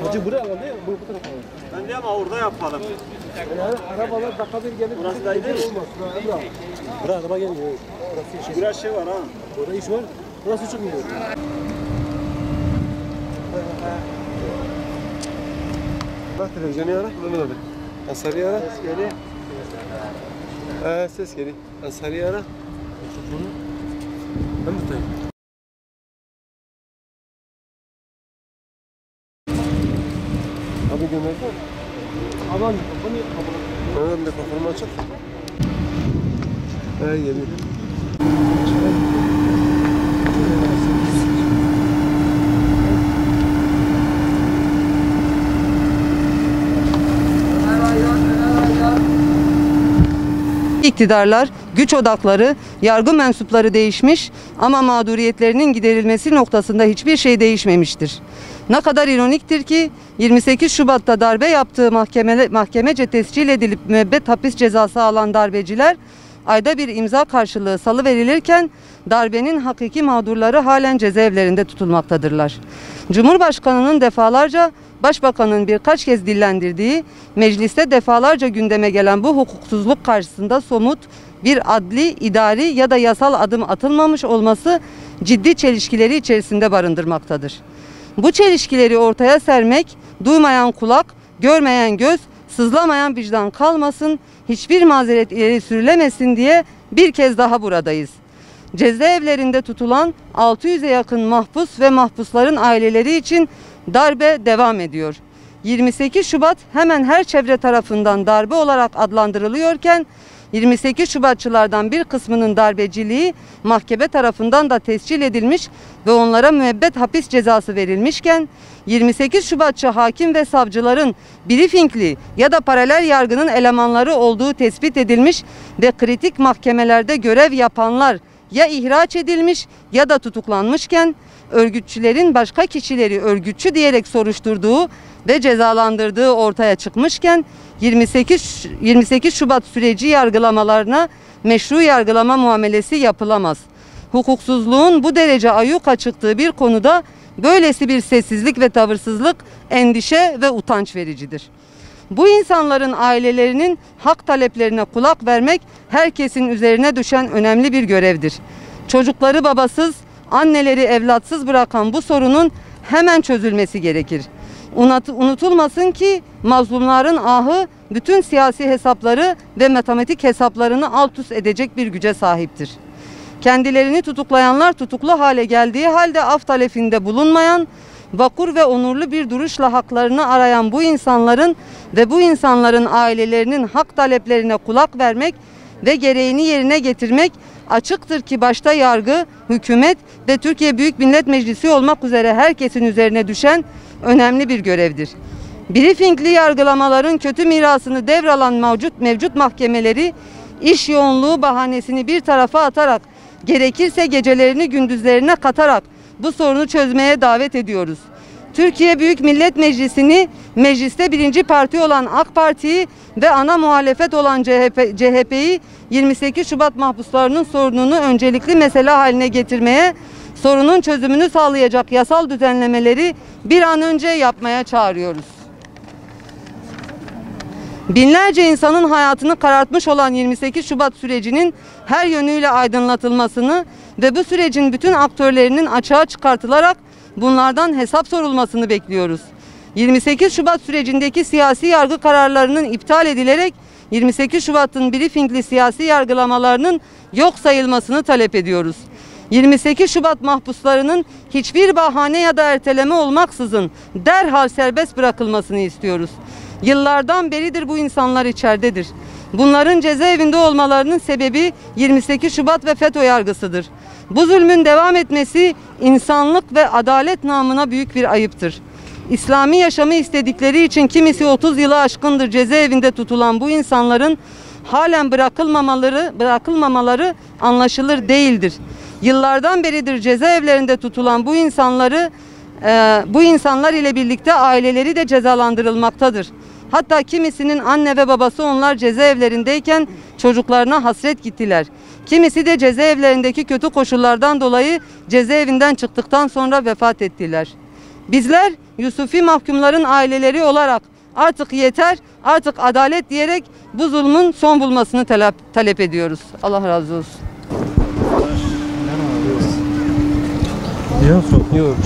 Hacı buraya alalım değil mi? Bu tarafa alalım. Ben de ama orada yapalım. Yani arabalar dakika bir gelip burası da değil. Olmaz. Buraya araba gelmiyor. Burası iş. Biraz şey var ha. Burada iş var. Burası çıkmıyor. Bak televizyonu ara. Mehmet abi. Ansari'yi ara. Ses geliyor. Ses geliyor. Ansari'yi ara. Ben tutayım. Abi gömerken. Aman bunu yapalım. Evet, mikrofonumu açık. Geliyor. İktidarlar, güç odakları, yargı mensupları değişmiş ama mağduriyetlerinin giderilmesi noktasında hiçbir şey değişmemiştir. Ne kadar ironiktir ki 28 Şubat'ta darbe yaptığı mahkemece tescil edilip müebbet hapis cezası alan darbeciler ayda bir imza karşılığı salıverilirken darbenin hakiki mağdurları halen cezaevlerinde tutulmaktadırlar. Cumhurbaşkanının defalarca, Başbakanın birkaç kez dillendirdiği, mecliste defalarca gündeme gelen bu hukuksuzluk karşısında somut bir adli, idari ya da yasal adım atılmamış olması ciddi çelişkileri içerisinde barındırmaktadır. Bu çelişkileri ortaya sermek, duymayan kulak, görmeyen göz, sızlamayan vicdan kalmasın, hiçbir mazeret ileri sürülemesin diye bir kez daha buradayız. Cezaevlerinde tutulan 600'e yakın mahpus ve mahpusların aileleri için darbe devam ediyor. 28 Şubat hemen her çevre tarafından darbe olarak adlandırılıyorken 28 Şubatçılardan bir kısmının darbeciliği mahkeme tarafından da tescil edilmiş ve onlara müebbet hapis cezası verilmişken 28 Şubatçı hakim ve savcıların briefingli ya da paralel yargının elemanları olduğu tespit edilmiş ve kritik mahkemelerde görev yapanlar ya ihraç edilmiş ya da tutuklanmışken örgütçülerin başka kişileri örgütçü diyerek soruşturduğu ve cezalandırdığı ortaya çıkmışken 28 Şubat süreci yargılamalarına meşru yargılama muamelesi yapılamaz. Hukuksuzluğun bu derece ayyuka çıktığı bir konuda böylesi bir sessizlik ve tavırsızlık endişe ve utanç vericidir. Bu insanların ailelerinin hak taleplerine kulak vermek herkesin üzerine düşen önemli bir görevdir. Çocukları babasız, anneleri evlatsız bırakan bu sorunun hemen çözülmesi gerekir. Unutulmasın ki mazlumların ahı bütün siyasi hesapları ve matematik hesaplarını alt üst edecek bir güce sahiptir. Kendilerini tutuklayanlar tutuklu hale geldiği halde af talebinde bulunmayan, vakur ve onurlu bir duruşla haklarını arayan bu insanların ve bu insanların ailelerinin hak taleplerine kulak vermek ve gereğini yerine getirmek açıktır ki başta yargı, hükümet ve Türkiye Büyük Millet Meclisi olmak üzere herkesin üzerine düşen önemli bir görevdir. Briefingli yargılamaların kötü mirasını devralan mevcut mahkemeleri iş yoğunluğu bahanesini bir tarafa atarak, gerekirse gecelerini gündüzlerine katarak bu sorunu çözmeye davet ediyoruz. Türkiye Büyük Millet Meclisi'ni, mecliste birinci parti olan AK Parti'yi ve ana muhalefet olan CHP'yi 28 Şubat mahpuslarının sorununu öncelikli mesele haline getirmeye, sorunun çözümünü sağlayacak yasal düzenlemeleri bir an önce yapmaya çağırıyoruz. Binlerce insanın hayatını karartmış olan 28 Şubat sürecinin her yönüyle aydınlatılmasını ve bu sürecin bütün aktörlerinin açığa çıkartılarak bunlardan hesap sorulmasını bekliyoruz. 28 Şubat sürecindeki siyasi yargı kararlarının iptal edilerek 28 Şubat'ın briefingli siyasi yargılamalarının yok sayılmasını talep ediyoruz. 28 Şubat mahpuslarının hiçbir bahane ya da erteleme olmaksızın derhal serbest bırakılmasını istiyoruz. Yıllardan beridir bu insanlar içeridedir. Bunların cezaevinde olmalarının sebebi 28 Şubat ve FETÖ yargısıdır. Bu zulmün devam etmesi insanlık ve adalet namına büyük bir ayıptır. İslami yaşamı istedikleri için kimisi 30 yılı aşkındır cezaevinde tutulan bu insanların halen bırakılmamaları anlaşılır değildir. Yıllardan beridir cezaevlerinde tutulan bu insanlar ile birlikte aileleri de cezalandırılmaktadır. Hatta kimisinin anne ve babası onlar cezaevlerindeyken çocuklarına hasret gittiler. Kimisi de cezaevlerindeki kötü koşullardan dolayı cezaevinden çıktıktan sonra vefat ettiler. Bizler Yusufi mahkumların aileleri olarak artık yeter, artık adalet diyerek bu zulmün son bulmasını talep ediyoruz. Allah razı olsun. Yok. Yok.